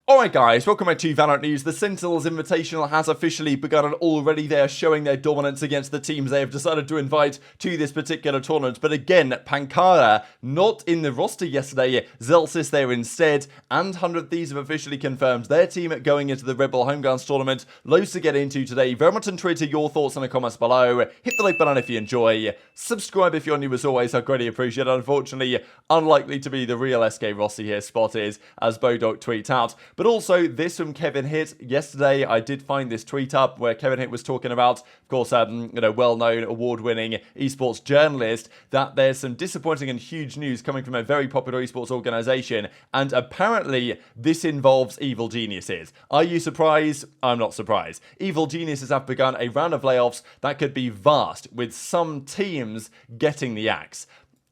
Alright guys, welcome back to VALORANT News. The Sentinels Invitational has officially begun, and already they are showing their dominance against the teams they have decided to invite to this particular tournament. But again, Pankara not in the roster yesterday, Zellsis there instead, and 100 Thieves have officially confirmed their team going into the Rebel Homegrounds tournament. Loads to get into today. Very much intrigued to your thoughts in the comments below. Hit the like button if you enjoy. Subscribe if you're new as always, I greatly appreciate it. Unfortunately, unlikely to be the real SK Rossi here spotted, as Bodog tweets out. But also, this from Kevin Hitt. Yesterday, I did find this tweet up where Kevin Hitt was talking about, of course, well-known, award-winning esports journalist, that there's some disappointing and huge news coming from a very popular esports organization, and apparently this involves evil geniuses. Are you surprised? I'm not surprised. Evil geniuses have begun a round of layoffs that could be vast, with some teams getting the axe.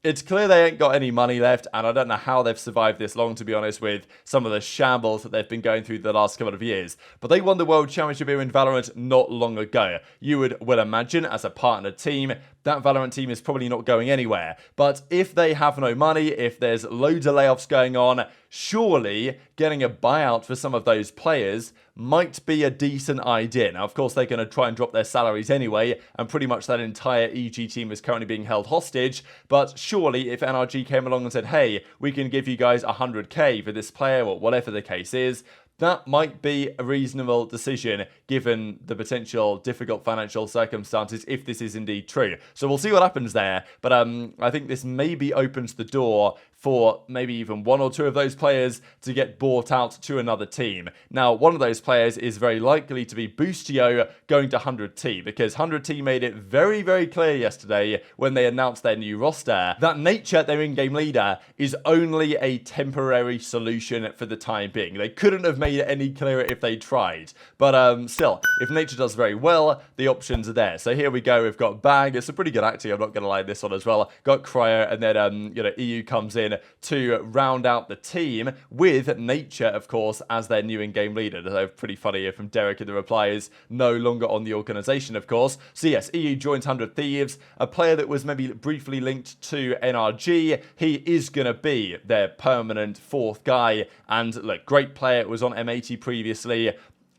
It's clear they ain't got any money left, and I don't know how they've survived this long, to be honest, with some of the shambles that they've been going through the last couple of years. But they won the World Championship here in Valorant not long ago. You would imagine, as a partner team, that Valorant team is probably not going anywhere. But if they have no money, if there's loads of layoffs going on, surely getting a buyout for some of those players might be a decent idea. Now, of course, they're going to try and drop their salaries anyway, and pretty much that entire EG team is currently being held hostage. But surely, if NRG came along and said, hey, we can give you guys 100k for this player, or whatever the case is, that might be a reasonable decision given the potential difficult financial circumstances if this is indeed true. So we'll see what happens there. But I think this maybe opens the door for maybe even one or two of those players to get bought out to another team. Now, one of those players is very likely to be Boostio going to 100T, because 100T made it very, very clear yesterday when they announced their new roster that Nature, their in-game leader, is only a temporary solution for the time being. They couldn't have made it any clearer if they tried. But still, if Nature does very well, the options are there. So here we go. We've got Bag. It's a pretty good acting, I'm not going to lie, this one as well. Got Cryo, and then EU comes in to round out the team with Nature, of course, as their new in-game leader. So pretty funny here from Derek in the reply is no longer on the organization, of course. So yes, EU joins 100 Thieves, a player that was maybe briefly linked to NRG. He is going to be their permanent fourth guy. And look, great player, was on M80 previously.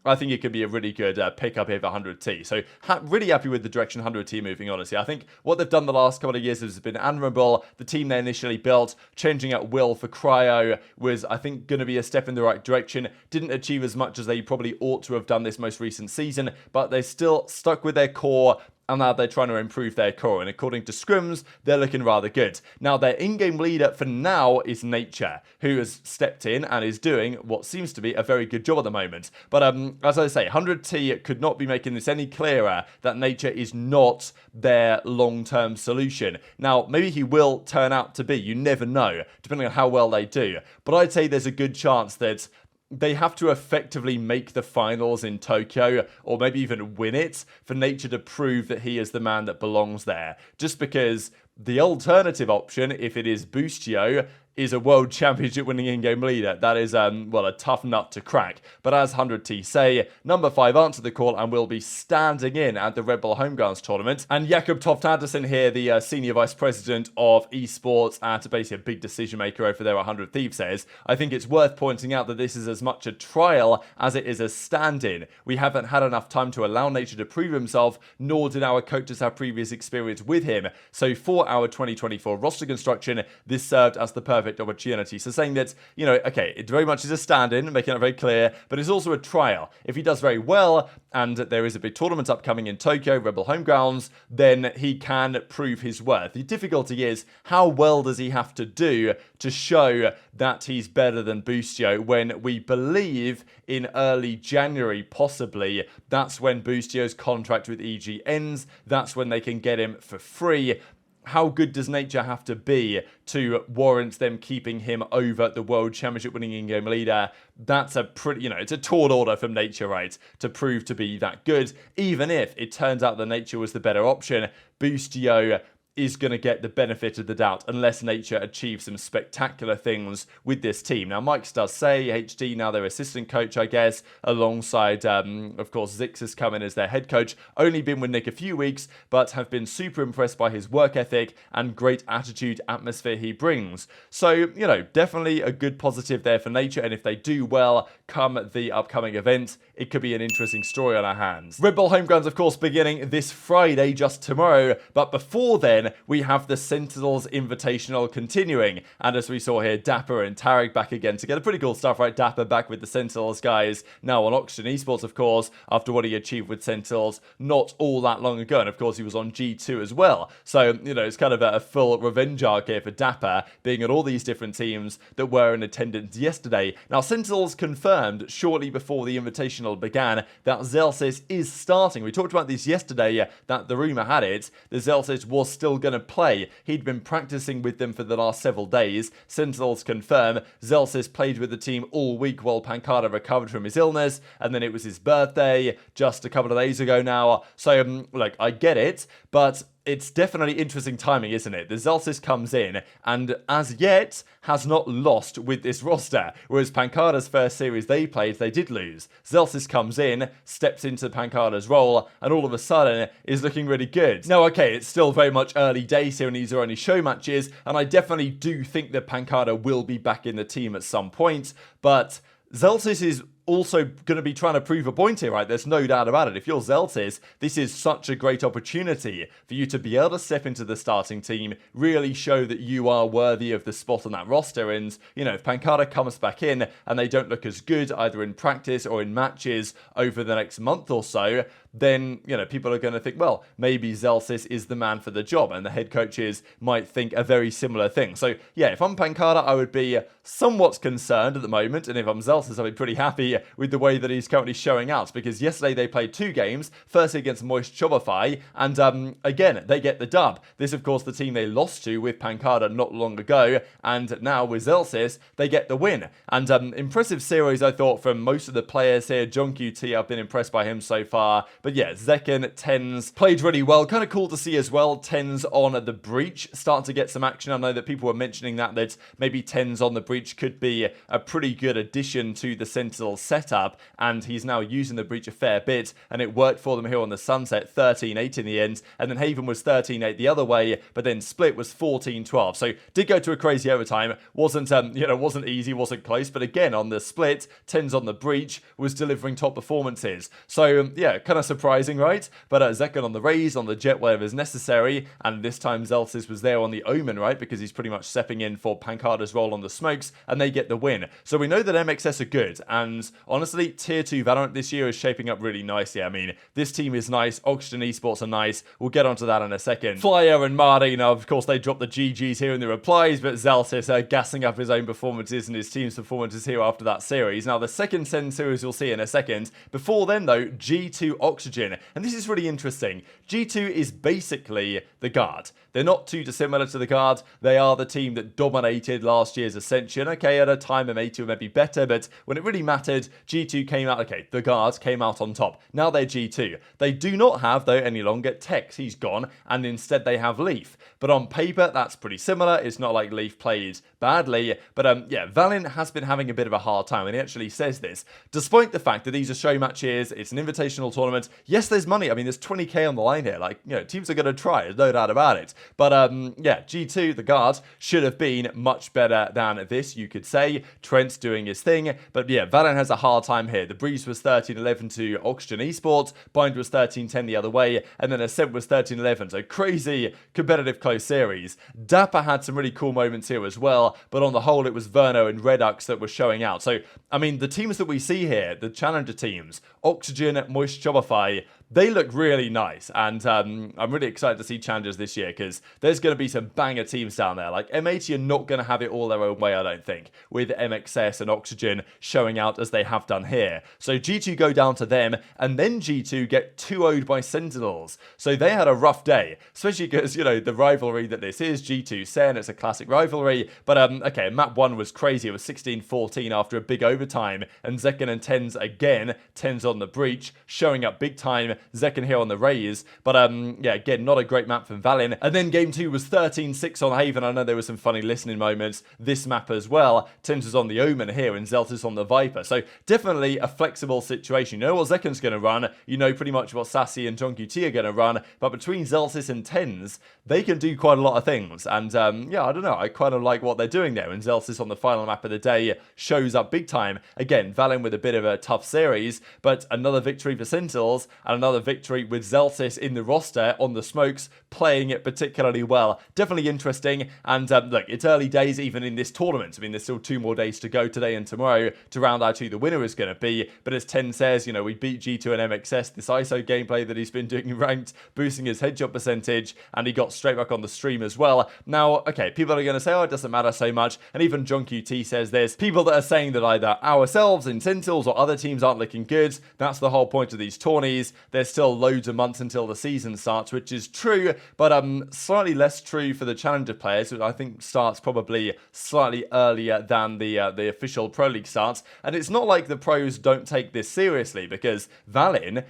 I think it could be a really good pickup here for 100T. So really happy with the direction 100T moving, honestly. I think what they've done the last couple of years has been admirable. The team they initially built, changing out Will for Cryo, was, I think, going to be a step in the right direction. Didn't achieve as much as they probably ought to have done this most recent season, but they still stuck with their core, and now they're trying to improve their core, and according to scrims, they're looking rather good. Now, their in-game leader for now is Nature, who has stepped in and is doing what seems to be a very good job at the moment. But as I say, 100T could not be making this any clearer that Nature is not their long-term solution. Now, maybe he will turn out to be, you never know, depending on how well they do. But I'd say there's a good chance that they have to effectively make the finals in Tokyo, or maybe even win it, for Nature to prove that he is the man that belongs there. Just because the alternative option, if it is Boostio, is a world championship winning in-game leader. That is, well, a tough nut to crack. But as 100T say, number 5 answered the call and will be standing in at the Red Bull Homegrounds tournament. And Jakob Toft Andersen here, the Senior Vice President of Esports and basically a big decision maker over there at 100 Thieves, says, I think it's worth pointing out that this is as much a trial as it is a stand-in. We haven't had enough time to allow Nature to prove himself, nor did our coaches have previous experience with him. So for our 2024 roster construction, this served as the perfect opportunity. So saying that, okay, it very much is a stand-in, making it very clear, but it's also a trial. If he does very well, and there is a big tournament upcoming in Tokyo, Rebel Homegrounds, then he can prove his worth. The difficulty is, how well does he have to do to show that he's better than Boostio, when we believe in early January, possibly, that's when Boostio's contract with EG ends, that's when they can get him for free. How good does Nature have to be to warrant them keeping him over the World Championship winning in-game leader? That's a pretty, it's a tall order from Nature, right, to prove to be that good. Even if it turns out that Nature was the better option, Boostio is going to get the benefit of the doubt unless Nature achieves some spectacular things with this team. Now, Mike does say HD, now their assistant coach, I guess, alongside, of course, Zellsis coming as their head coach. Only been with Nick a few weeks, but have been super impressed by his work ethic and great attitude atmosphere he brings. So, you know, definitely a good positive there for Nature, and if they do well come the upcoming event, it could be an interesting story on our hands. Red Bull Homegrounds, of course, beginning this Friday, just tomorrow, but before then, we have the Sentinels Invitational continuing, and as we saw here, Dapper and Tarek back again together. Pretty cool stuff, right? Dapper back with the Sentinels guys, now on Oxygen Esports, of course, after what he achieved with Sentinels not all that long ago, and of course he was on G2 as well. So, you know, it's kind of a full revenge arc here for Dapper, being at all these different teams that were in attendance yesterday. Now, Sentinels confirmed shortly before the Invitational began that Zellsis is starting. We talked about this yesterday, that the rumour had it, the Zellsis was still going to play. He'd been practicing with them for the last several days. Sentinels confirm Zellsis played with the team all week while Pancada recovered from his illness, and then it was his birthday just a couple of days ago now. So, look, I get it, but it's definitely interesting timing, isn't it? The Zellsis comes in and as yet has not lost with this roster, whereas Pancada's first series they played, they did lose. Zellsis comes in, steps into Pancada's role, and all of a sudden is looking really good. Now, okay, it's still very much early days here and these are only show matches, and I definitely do think that Pancada will be back in the team at some point, but Zellsis is also going to be trying to prove a point here, right? There's no doubt about it. If you're Zellsis, this is such a great opportunity for you to be able to step into the starting team, really show that you are worthy of the spot on that roster. And, you know, if Pancada comes back in and they don't look as good either in practice or in matches over the next month or so, then, you know, people are going to think, well, maybe Zellsis is the man for the job, and the head coaches might think a very similar thing. So, yeah, if I'm Pancada, I would be somewhat concerned at the moment, and if I'm Zellsis, I'd be pretty happy with the way that he's currently showing out, because yesterday they played 2 games, firstly against Moist Shopify, and again, they get the dub. This, of course, the team they lost to with Pancada not long ago, and now with Zellsis, they get the win. And impressive series, I thought, from most of the players here. Gen.G, I've been impressed by him so far. But yeah, Zekken, TenZ played really well. Kind of cool to see as well, TenZ on the Breach starting to get some action. I know that people were mentioning that maybe TenZ on the Breach could be a pretty good addition to the Sentinel setup, and he's now using the Breach a fair bit, and it worked for them here on the Sunset, 13-8 in the end, and then Haven was 13-8 the other way, but then Split was 14-12. So did go to a crazy overtime. Wasn't wasn't easy, wasn't close, but again on the Split, TenZ on the Breach was delivering top performances. So yeah, kind of surprising, right? But Zekken on the Raze, on the Jet, whatever is necessary, and this time Zellsis was there on the Omen, right? Because he's pretty much stepping in for Pancada's role on the Smokes, and they get the win. So we know that MXS are good, and honestly, Tier 2 Valorant this year is shaping up really nicely. I mean, this team is nice, Oxygen Esports are nice, we'll get onto that in a second. Flyer and Marty, now of course they dropped the GGs here in the replies, but Zellsis gassing up his own performances and his team's performances here after that series. Now the second SEN series we'll see in a second. Before then though, G2 Oxygen, and this is really interesting. G2 is basically the Guard. They're not too dissimilar to the Guard. They are the team that dominated last year's Ascension. Okay, at a time M80 were maybe better, but when it really mattered, G2 came out, okay, the Guard came out on top. Now they're G2. They do not have, though, any longer Tex. He's gone, and instead they have Leaf. But on paper, that's pretty similar. It's not like Leaf played badly, but yeah, Valiant has been having a bit of a hard time, and he actually says this. Despite the fact that these are show matches, it's an invitational tournament, yes, there's money. I mean, there's 20k on the line here. Like, you know, teams are going to try, there's no doubt about it. But yeah, G2, the Guard, should have been much better than this, you could say. Trent's doing his thing, but yeah, Valiant has a hard time here. The Breeze was 13-11 to Oxygen Esports, Bind was 13-10 the other way, and then Ascent was 13-11, so crazy competitive close series. Dapper had some really cool moments here as well, but on the whole, it was Verno and Redux that were showing out. So, I mean, the teams that we see here, the challenger teams, Oxygen, Moist Shopify, they look really nice, and I'm really excited to see challengers this year, because there's going to be some banger teams down there. Like, M80 are not going to have it all their own way, I don't think, with MXS and Oxygen showing out as they have done here. So G2 go down to them, and then G2 get 2-0'd by Sentinels. So they had a rough day, especially because, you know, the rivalry that this is, G2 SEN, it's a classic rivalry, but okay, map 1 was crazy. It was 16-14 after a big overtime, and Zekken and TenZ again, TenZ on the Breach, showing up big time, Zekken here on the Rays. But yeah, again, not a great map from Valin. And then game 2 was 13-6 on Haven. I know there were some funny listening moments this map as well. Tins was on the Omen here and Zellsis on the Viper. So definitely a flexible situation. You know what Zekken's going to run. You know pretty much what Sassy and Gen.G are going to run. But between Zellsis and Tens, they can do quite a lot of things. And yeah, I don't know. I kind of like what they're doing there. And Zellsis on the final map of the day shows up big time. Again, Valin with a bit of a tough series, but another victory for Sentinels and another victory with Zellsis in the roster on the smokes, playing it particularly well. Definitely interesting. And look, it's early days even in this tournament. I mean, there's still 2 more days to go today and tomorrow to round out who the winner is going to be. But as Ten says, you know, we beat G2 and MXS. This ISO gameplay that he's been doing in ranked, boosting his headshot percentage, and he got straight back on the stream as well. Now, okay, people are going to say, oh, it doesn't matter so much. And even Gen.G says there's people that are saying that either ourselves in Sentinels or other teams aren't looking good. That's the whole point of these tourneys. There's still loads of months until the season starts, which is true, but slightly less true for the Challenger players, which I think starts probably slightly earlier than the official Pro League starts. And it's not like the pros don't take this seriously, because Valin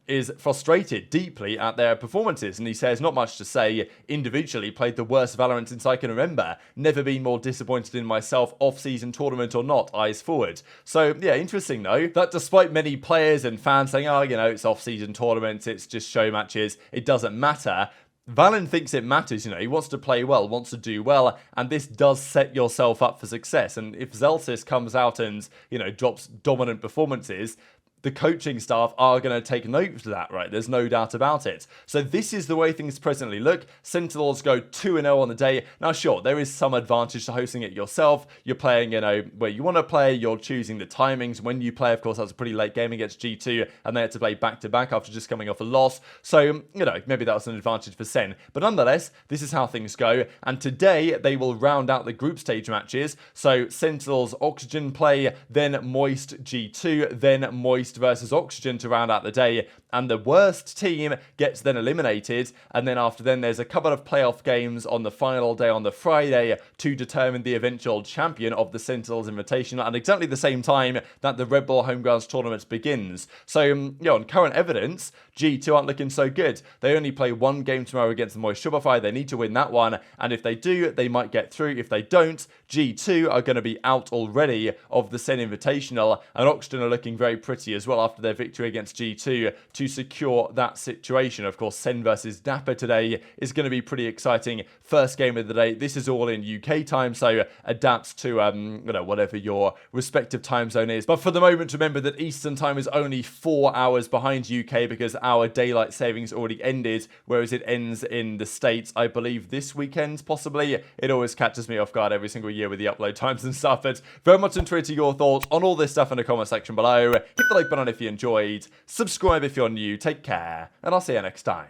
is frustrated deeply at their performances, and he says not much to say. Individually played the worst Valorant since I can remember. Never been more disappointed in myself, off-season tournament or not, eyes forward. So yeah, interesting though, that despite many players and fans saying, oh, you know, it's off-season tournaments, it's just show matches, it doesn't matter, Valin thinks it matters. You know, he wants to play well, wants to do well, and this does set yourself up for success. And if Zellsis comes out and, you know, drops dominant performances, the coaching staff are going to take note of that, right? There's no doubt about it. So this is the way things presently look. Sentinels go 2-0 on the day. Now, sure, there is some advantage to hosting it yourself. You're playing, you know, where you want to play. You're choosing the timings when you play. Of course, that was a pretty late game against G2, and they had to play back-to-back after just coming off a loss. So, you know, maybe that was an advantage for Sen. But nonetheless, this is how things go. And today, they will round out the group stage matches. So, Sentinels Oxygen play, then Moist G2, then Moist versus Oxygen to round out the day, and the worst team gets then eliminated. And then after then there's a couple of playoff games on the final day on the Friday to determine the eventual champion of the Sentinels Invitational, and exactly the same time that the Red Bull Homegrounds tournament begins. So you know, on current evidence, G2 aren't looking so good. They only play 1 game tomorrow against the Moist Shopify. They need to win that one, and if they do, they might get through. If they don't, G2 are going to be out already of the SEN Invitational, and Oxygen are looking very pretty as well after their victory against G2 to secure that situation. Of course, Sen versus Dapper today is going to be pretty exciting. First game of the day. This is all in UK time, so adapt to you know, whatever your respective time zone is. But for the moment, remember that Eastern time is only 4 hours behind UK, because our daylight savings already ended, whereas it ends in the States, I believe, this weekend, possibly. It always catches me off guard every single year with the upload times and stuff. But very much interested your thoughts on all this stuff in the comment section below. Hit the like button if you enjoyed, subscribe if you're new, take care, and I'll see you next time.